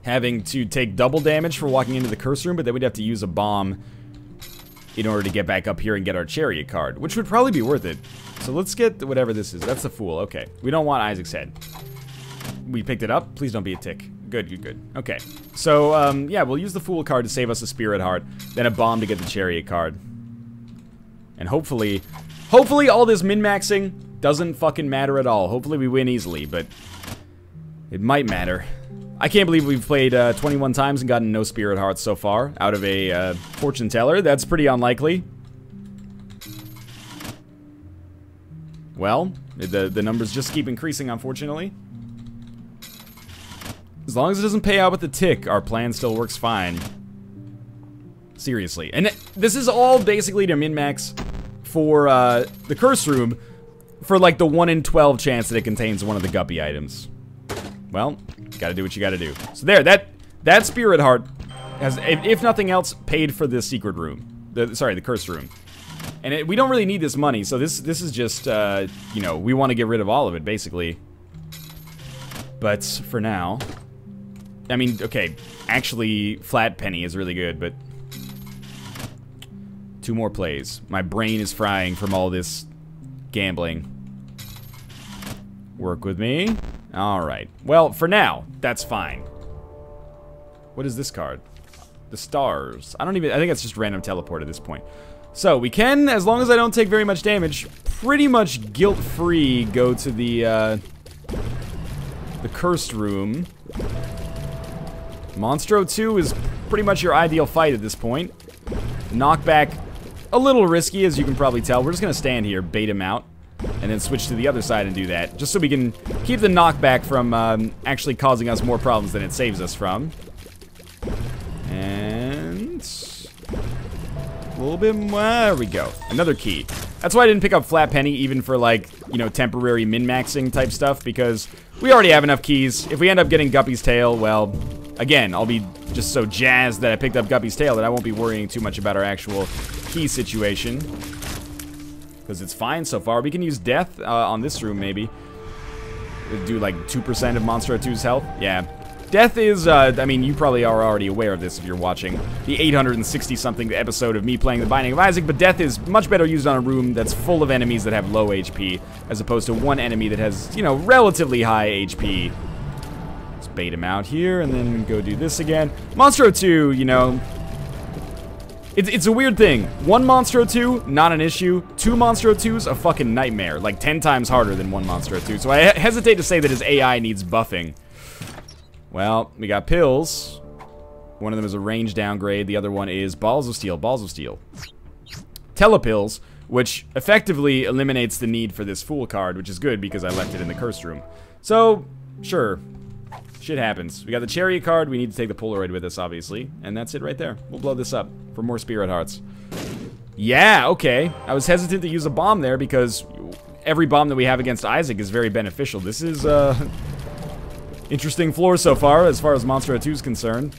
A: having to take double damage for walking into the curse room, but then we'd have to use a bomb in order to get back up here and get our chariot card, which would probably be worth it. So let's get whatever this is. That's the Fool. Okay. We don't want Isaac's head. We picked it up. Please don't be a tick. Good, good, good. Okay. So, yeah, we'll use the Fool card to save us a spirit heart, then a bomb to get the chariot card. And hopefully all this min-maxing doesn't fucking matter at all. Hopefully we win easily, but it might matter. I can't believe we've played 21 times and gotten no spirit hearts so far out of a fortune teller. That's pretty unlikely. Well, the numbers just keep increasing, unfortunately. As long as it doesn't pay out with the tick, our plan still works fine. Seriously. And this is all basically to min-max for the curse room for like the 1 in 12 chance that it contains one of the guppy items. Well, gotta do what you gotta do. So there, that spirit heart has, if nothing else, paid for the secret room. Sorry, the curse room. And we don't really need this money, so this is just, you know, we want to get rid of all of it, basically. But for now, I mean, okay, actually, flat penny is really good, but 2 more plays. My brain is frying from all this gambling. Work with me. Alright. Well, for now, that's fine. What is this card? The stars. I think it's just random teleport at this point. So, we can, as long as I don't take very much damage, pretty much guilt-free go to the cursed room. Monstro 2 is pretty much your ideal fight at this point. Knockback, a little risky, as you can probably tell. We're just gonna stand here, bait him out, and then switch to the other side and do that, just so we can keep the knockback from actually causing us more problems than it saves us from. And a little bit more. There we go. Another key. That's why I didn't pick up flat penny, even for like, you know, temporary min-maxing type stuff, because we already have enough keys. If we end up getting Guppy's tail, well, again, I'll be just so jazzed that I picked up Guppy's tail that I won't be worrying too much about our actual key situation. Because it's fine so far. We can use death on this room, maybe. Do like 2% of Monstro 2's health. Yeah. Death is, I mean, you probably are already aware of this if you're watching the 860-something episode of me playing The Binding of Isaac, but death is much better used on a room that's full of enemies that have low HP, as opposed to one enemy that has, you know, relatively high HP. Let's bait him out here, and then go do this again. Monstro 2, you know, It's a weird thing. 1 Monstro 2, not an issue. 2 Monstro 2's a fucking nightmare. Like 10 times harder than 1 Monstro 2. So I hesitate to say that his AI needs buffing. Well, we got pills. One of them is a range downgrade. The other one is balls of steel. Balls of steel. Telepills, which effectively eliminates the need for this Fool card, which is good because I left it in the cursed room. So, sure. Shit happens. We got the Chariot card. We need to take the Polaroid with us, obviously. And that's it right there. We'll blow this up for more Spirit Hearts. Yeah, okay. I was hesitant to use a bomb there because every bomb that we have against Isaac is very beneficial. This is, interesting floor so far as Monstro 2 is concerned.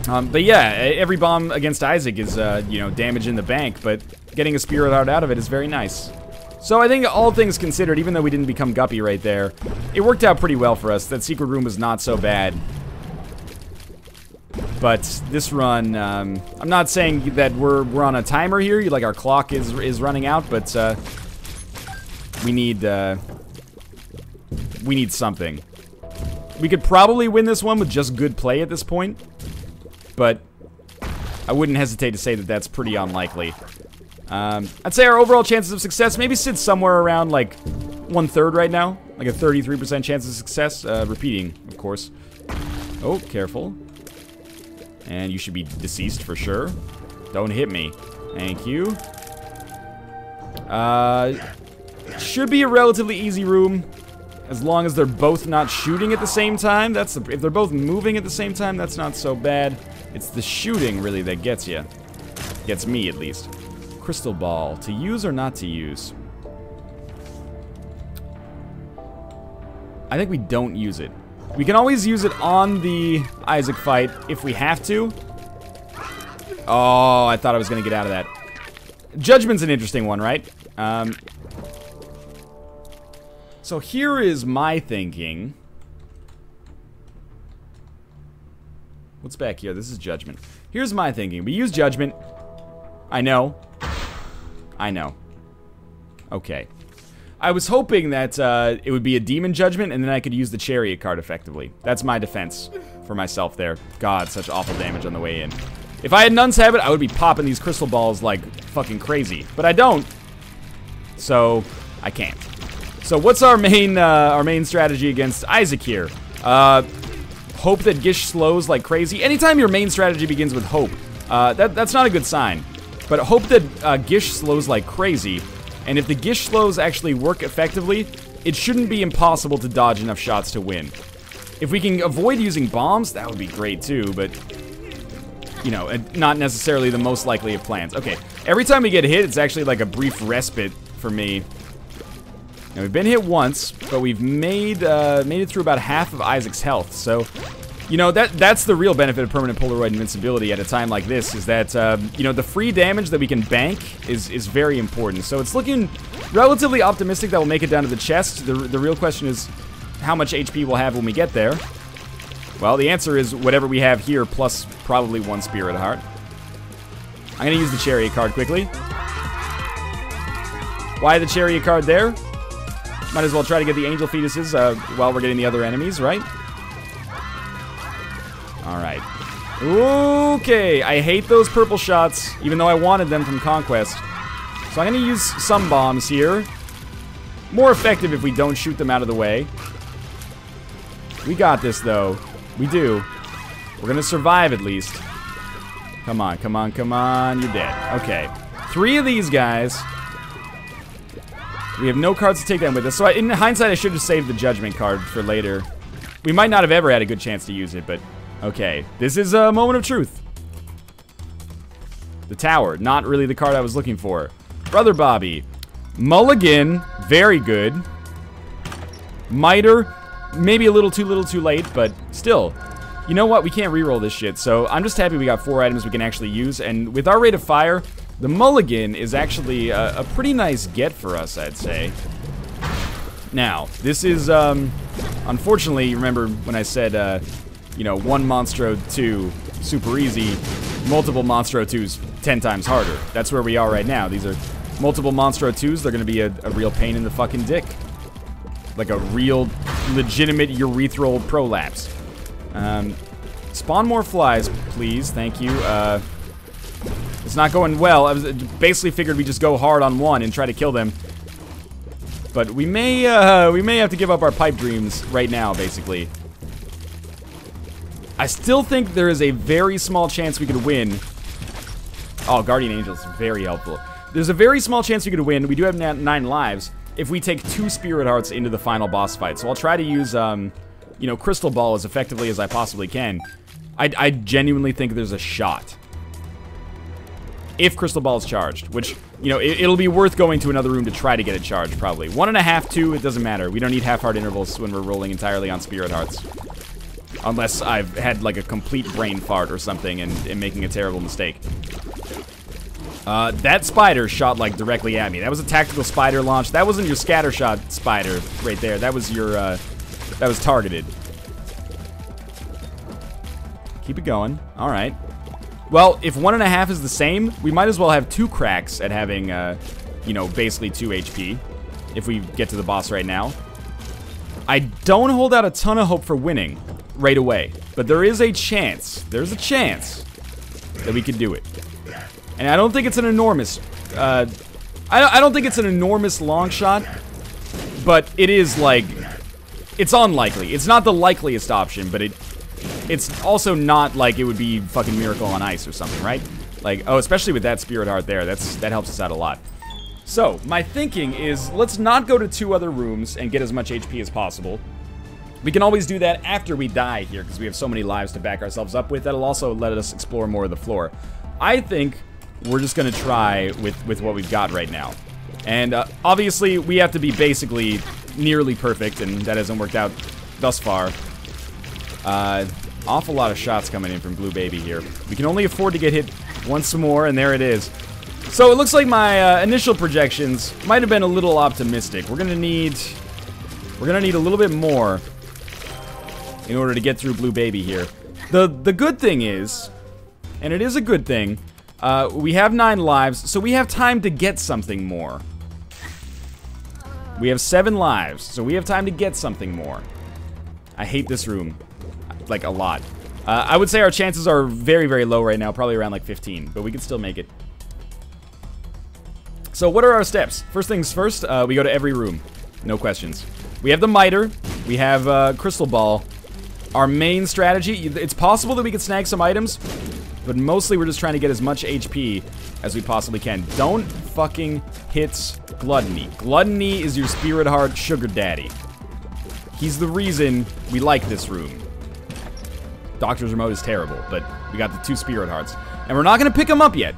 A: But yeah, every bomb against Isaac is, you know, damage in the bank, but getting a Spirit Heart out of it is very nice. So I think all things considered, even though we didn't become Guppy right there, it worked out pretty well for us. That secret room was not so bad. But this run, I'm not saying that we're on a timer here, like our clock is running out, but we need something. We could probably win this one with just good play at this point, but I wouldn't hesitate to say that that's pretty unlikely. I'd say our overall chances of success maybe sit somewhere around like 1/3 right now, like a 33% chance of success. Repeating, of course. Oh, careful. And you should be deceased for sure. Don't hit me. Thank you. Should be a relatively easy room. As long as they're both not shooting at the same time. If they're both moving at the same time, that's not so bad. It's the shooting, really, that gets you. Gets me, at least. Crystal ball. To use or not to use? I think we don't use it. We can always use it on the Isaac fight if we have to. Oh, I thought I was going to get out of that. Judgment's an interesting one, right? So here is my thinking. What's back here? This is Judgment. Here's my thinking. We use Judgment. I know. I know. Okay. I was hoping that it would be a Demon Judgment, and then I could use the Chariot card effectively. That's my defense for myself there. God, such awful damage on the way in. If I had Nun's Habit, I would be popping these crystal balls like fucking crazy. But I don't. So, I can't. So what's our main strategy against Isaac here? Hope that Gish slows like crazy. Anytime your main strategy begins with hope, that's not a good sign. But hope that Gish slows like crazy. And if the Gish slows actually work effectively, it shouldn't be impossible to dodge enough shots to win. If we can avoid using bombs, that would be great too, but you know, not necessarily the most likely of plans. Okay, every time we get hit, it's actually like a brief respite for me. Now, we've been hit once, but we've made it through about half of Isaac's health. So, you know, that's the real benefit of permanent Polaroid invincibility at a time like this, is that, you know, the free damage that we can bank is very important. So it's looking relatively optimistic that we'll make it down to the chest. The real question is how much HP we'll have when we get there. Well, the answer is whatever we have here, plus probably 1 Spirit Heart. I'm going to use the Chariot card quickly. Why the Chariot card there? Might as well try to get the Angel Fetuses while we're getting the other enemies, right? Alright. Okay, I hate those purple shots, even though I wanted them from Conquest. So I'm going to use some bombs here. More effective if we don't shoot them out of the way. We got this, though. We do. We're going to survive, at least. Come on, come on, come on. You're dead. Okay. 3 of these guys. We have no cards to take them with us. So in hindsight, I should have saved the Judgment card for later. We might not have ever had a good chance to use it, but okay. This is a moment of truth. The Tower, not really the card I was looking for. Brother Bobby. Mulligan, very good. Miter, maybe a little too late, but still. You know what? We can't reroll this shit, so I'm just happy we got 4 items we can actually use, and with our rate of fire, the Mulligan is actually a pretty nice get for us, I'd say. Now, this is, unfortunately, remember when I said, you know, 1 Monstro 2, super easy, multiple Monstro 2s 10 times harder. That's where we are right now. These are multiple Monstro 2s. They're going to be a real pain in the fucking dick. Like a real, legitimate urethral prolapse. Spawn more flies, please. Thank you. It's not going well. I was basically figured we just go hard on one and try to kill them. But we may have to give up our pipe dreams right now, basically. I still think there is a very small chance we could win. Oh, Guardian Angel is very helpful. There's a very small chance we could win. We do have 9 lives if we take 2 Spirit Hearts into the final boss fight. So I'll try to use, you know, Crystal Ball as effectively as I possibly can. I genuinely think there's a shot. If Crystal Ball is charged, which, you know, it'll be worth going to another room to try to get it charged, probably. 1.5, 2, it doesn't matter. We don't need half-heart intervals when we're rolling entirely on Spirit Hearts. Unless I've had, like, a complete brain fart or something and making a terrible mistake. That spider shot, like, directly at me. That was a tactical spider launch. That wasn't your scatter shot spider right there. That was your, that was targeted. Keep it going. All right. Well, if 1.5 is the same, we might as well have 2 cracks at having, you know, basically 2 HP if we get to the boss right now. I don't hold out a ton of hope for winning right away, but there is a chance. There's a chance that we could do it. And I don't think it's an enormous, I don't think it's an enormous long shot, but it is, like, it's unlikely. It's not the likeliest option, but it's also not like it would be fucking Miracle on Ice or something, right? Like, oh, especially with that Spirit Heart there, that helps us out a lot. So, my thinking is, let's not go to 2 other rooms and get as much HP as possible. We can always do that after we die here, because we have so many lives to back ourselves up with. That'll also let us explore more of the floor. I think we're just gonna try with what we've got right now. And, obviously, we have to be basically nearly perfect, and that hasn't worked out thus far. Awful lot of shots coming in from Blue Baby here. We can only afford to get hit once more, and there it is. So it looks like my initial projections might have been a little optimistic. We're gonna need a little bit more in order to get through Blue Baby here. The good thing is, and it is a good thing, we have 9 lives, so we have time to get something more. We have 7 lives, so we have time to get something more. I hate this room. Like, a lot. I would say our chances are very, very low right now, probably around like 15, but we can still make it. So what are our steps? First things first, we go to every room. No questions. We have the miter, we have Crystal Ball. Our main strategy, it's possible that we can snag some items, but mostly we're just trying to get as much HP as we possibly can. Don't fucking hit Gluttony. Gluttony is your Spirit Heart sugar daddy. He's the reason we like this room. Doctor's Remote is terrible, but we got the 2 Spirit Hearts. And we're not going to pick them up yet,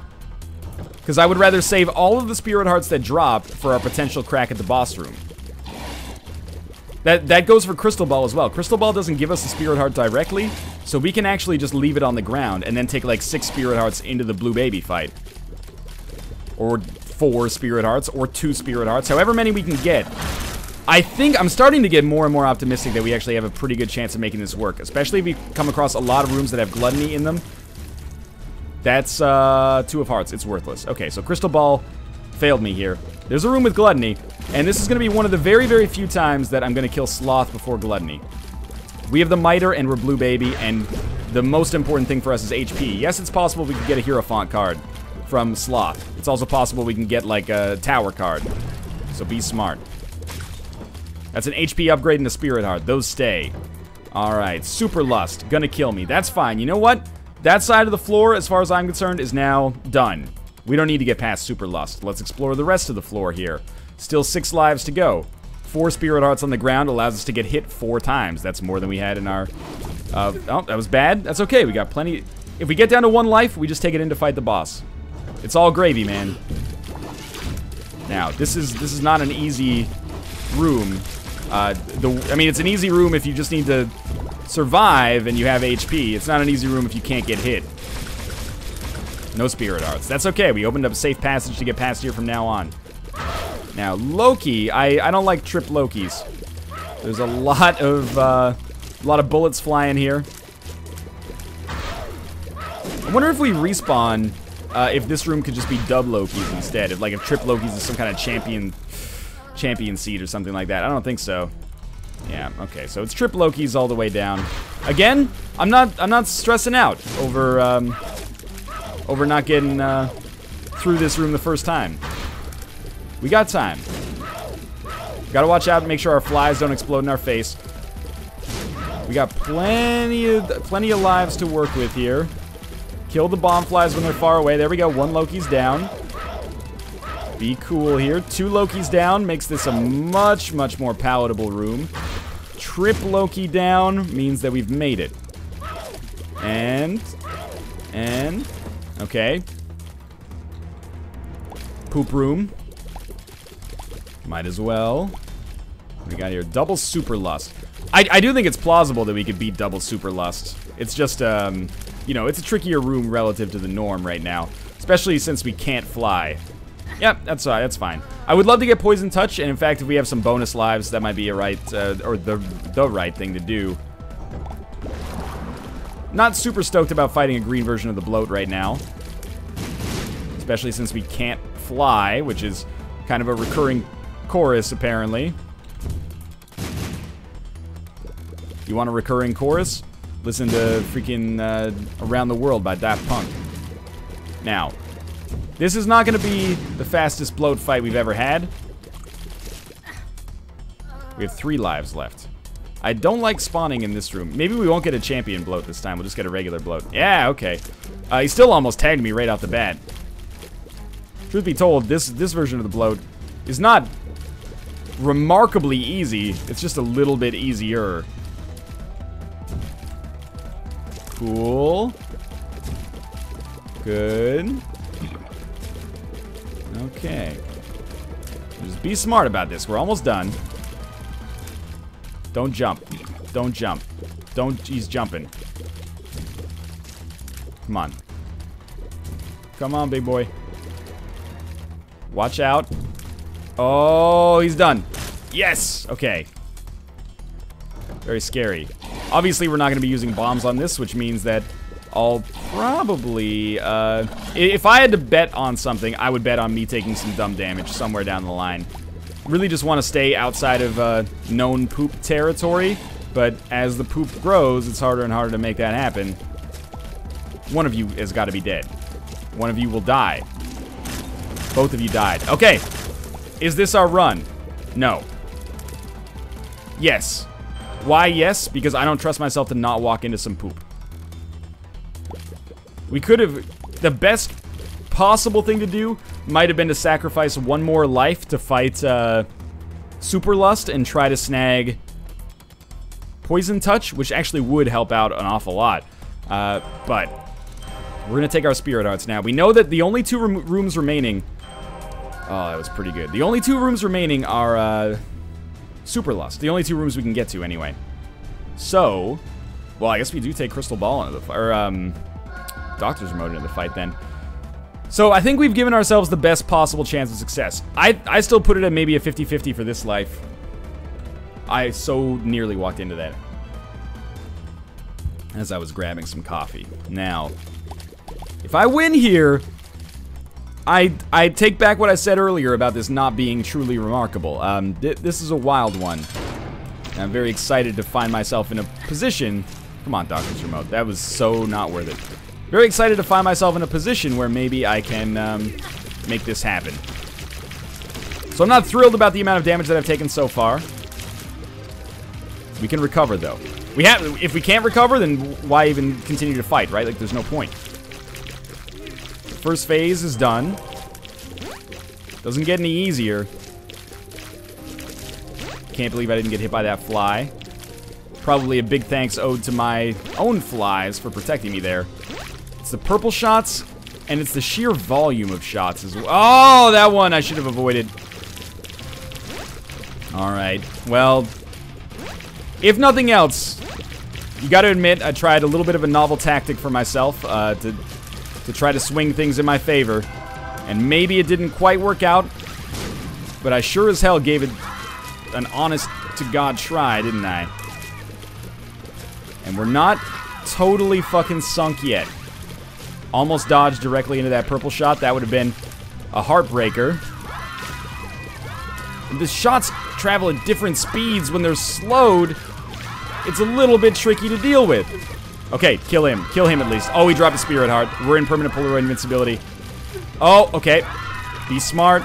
A: because I would rather save all of the Spirit Hearts that drop for our potential crack at the boss room. That goes for Crystal Ball as well. Crystal Ball doesn't give us a Spirit Heart directly, so we can actually just leave it on the ground and then take like 6 Spirit Hearts into the Blue Baby fight. Or 4 Spirit Hearts, or 2 Spirit Hearts, however many we can get. I think I'm starting to get more and more optimistic that we actually have a pretty good chance of making this work, especially if we come across a lot of rooms that have Gluttony in them. That's 2 of Hearts. It's worthless. Okay, so Crystal Ball failed me here. There's a room with Gluttony, and this is going to be one of the very, very few times that I'm going to kill Sloth before Gluttony. We have the Miter, and we're Blue Baby, and the most important thing for us is HP. Yes, it's possible we can get a Hierophant card from Sloth. It's also possible we can get, like, a Tower card. So be smart. That's an HP upgrade and a Spirit Heart. Those stay. Alright, Super Lust. Gonna kill me. That's fine. You know what? That side of the floor, as far as I'm concerned, is now done. We don't need to get past Super Lust. Let's explore the rest of the floor here. Still 6 lives to go. 4 Spirit Hearts on the ground allows us to get hit 4 times. That's more than we had in our... oh, that was bad. That's okay. We got plenty... If we get down to 1 life, we just take it in to fight the boss. It's all gravy, man. Now, this is not an easy room. I mean, it's an easy room if you just need to survive and you have HP. It's not an easy room if you can't get hit. No Spirit Hearts. That's okay. We opened up a safe passage to get past here from now on. Now, Loki. I don't like trip Lokis. There's a lot of bullets flying here. I wonder if we respawn, if this room could just be dub Lokis instead. If trip Lokis is some kind of champion seed or something like that. I don't think so. Yeah, okay, so it's trip Lokis all the way down. Again, I'm not stressing out over over not getting through this room the first time. We got time. Gotta watch out and make sure our flies don't explode in our face. We got plenty of lives to work with here. Kill the bomb flies when they're far away. There we go. 1 Loki's down. Be cool here. 2 Loki's down makes this a much, much more palatable room. Trip Loki down means that we've made it. And, okay. Poop room. Might as well. What do we got here? Double Super Lust. I do think it's plausible that we could beat Double Super Lust. It's just, you know, it's a trickier room relative to the norm right now. Especially since we can't fly. Yep, that's fine. I would love to get Poison Touch, and in fact, if we have some bonus lives, that might be a right, or the right thing to do. Not super stoked about fighting a green version of the bloat right now. Especially since we can't fly, which is kind of a recurring chorus, apparently. You want a recurring chorus? Listen to freaking Around the World by Daft Punk. Now, this is not going to be the fastest bloat fight we've ever had. We have 3 lives left. I don't like spawning in this room. Maybe we won't get a champion bloat this time. We'll just get a regular bloat. Yeah, okay. He still almost tagged me right off the bat. Truth be told, this version of the bloat is not remarkably easy. It's just a little bit easier. Cool. Good. Okay. Just be smart about this. We're almost done. Don't jump. Don't jump. He's jumping. Come on. Come on, big boy. Watch out. Oh, he's done. Yes! Okay. Very scary. Obviously, we're not going to be using bombs on this, which means that I'll probably, if I had to bet on something, I would bet on me taking some dumb damage somewhere down the line. Really just want to stay outside of known poop territory, but as the poop grows, it's harder and harder to make that happen. One of you has got to be dead. One of you will die. Both of you died. Okay. Is this our run? No. Yes. Why yes? Because I don't trust myself to not walk into some poop. We could have... The best possible thing to do might have been to sacrifice 1 more life to fight Super Lust and try to snag Poison Touch, which actually would help out an awful lot. But we're going to take our Spirit Hearts now. We know that the only 2 rooms remaining... Oh, that was pretty good. The only 2 rooms remaining are Super Lust. The only 2 rooms we can get to anyway. So... Well, I guess we do take Crystal Ball into the... Or, Doctor's Remote into the fight then. So I think we've given ourselves the best possible chance of success. I still put it at maybe a 50-50 for this life. I so nearly walked into that as I was grabbing some coffee. Now, if I win here, I take back what I said earlier about this not being truly remarkable. This is a wild one. And I'm very excited to find myself in a position... Come on, Doctor's Remote. That was so not worth it. Very excited to find myself in a position where maybe I can make this happen. So I'm not thrilled about the amount of damage that I've taken so far. We can recover, though. If we can't recover, then why even continue to fight, right? Like, there's no point. The first phase is done. Doesn't get any easier. Can't believe I didn't get hit by that fly. Probably a big thanks owed to my own flies for protecting me there. It's the purple shots, and it's the sheer volume of shots as well. Oh, that one I should have avoided. Alright, well, if nothing else, you gotta admit, I tried a little bit of a novel tactic for myself to try to swing things in my favor. And maybe it didn't quite work out, but I sure as hell gave it an honest-to-God try, didn't I? And we're not totally fucking sunk yet. Almost dodged directly into that purple shot. That would have been a heartbreaker. And the shots travel at different speeds when they're slowed. It's a little bit tricky to deal with. Okay, kill him. Kill him at least. Oh, he dropped a spirit heart. We're in permanent Polaroid invincibility. Oh, okay. Be smart.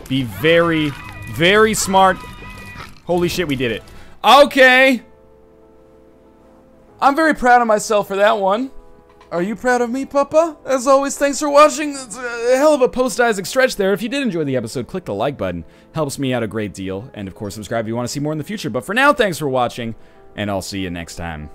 A: Be very, very smart. Holy shit, we did it. Okay. I'm very proud of myself for that one. Are you proud of me, Papa? As always, thanks for watching. It's a hell of a post-Isaac stretch there. If you did enjoy the episode, click the like button. Helps me out a great deal. And of course, subscribe if you want to see more in the future. But for now, thanks for watching, and I'll see you next time.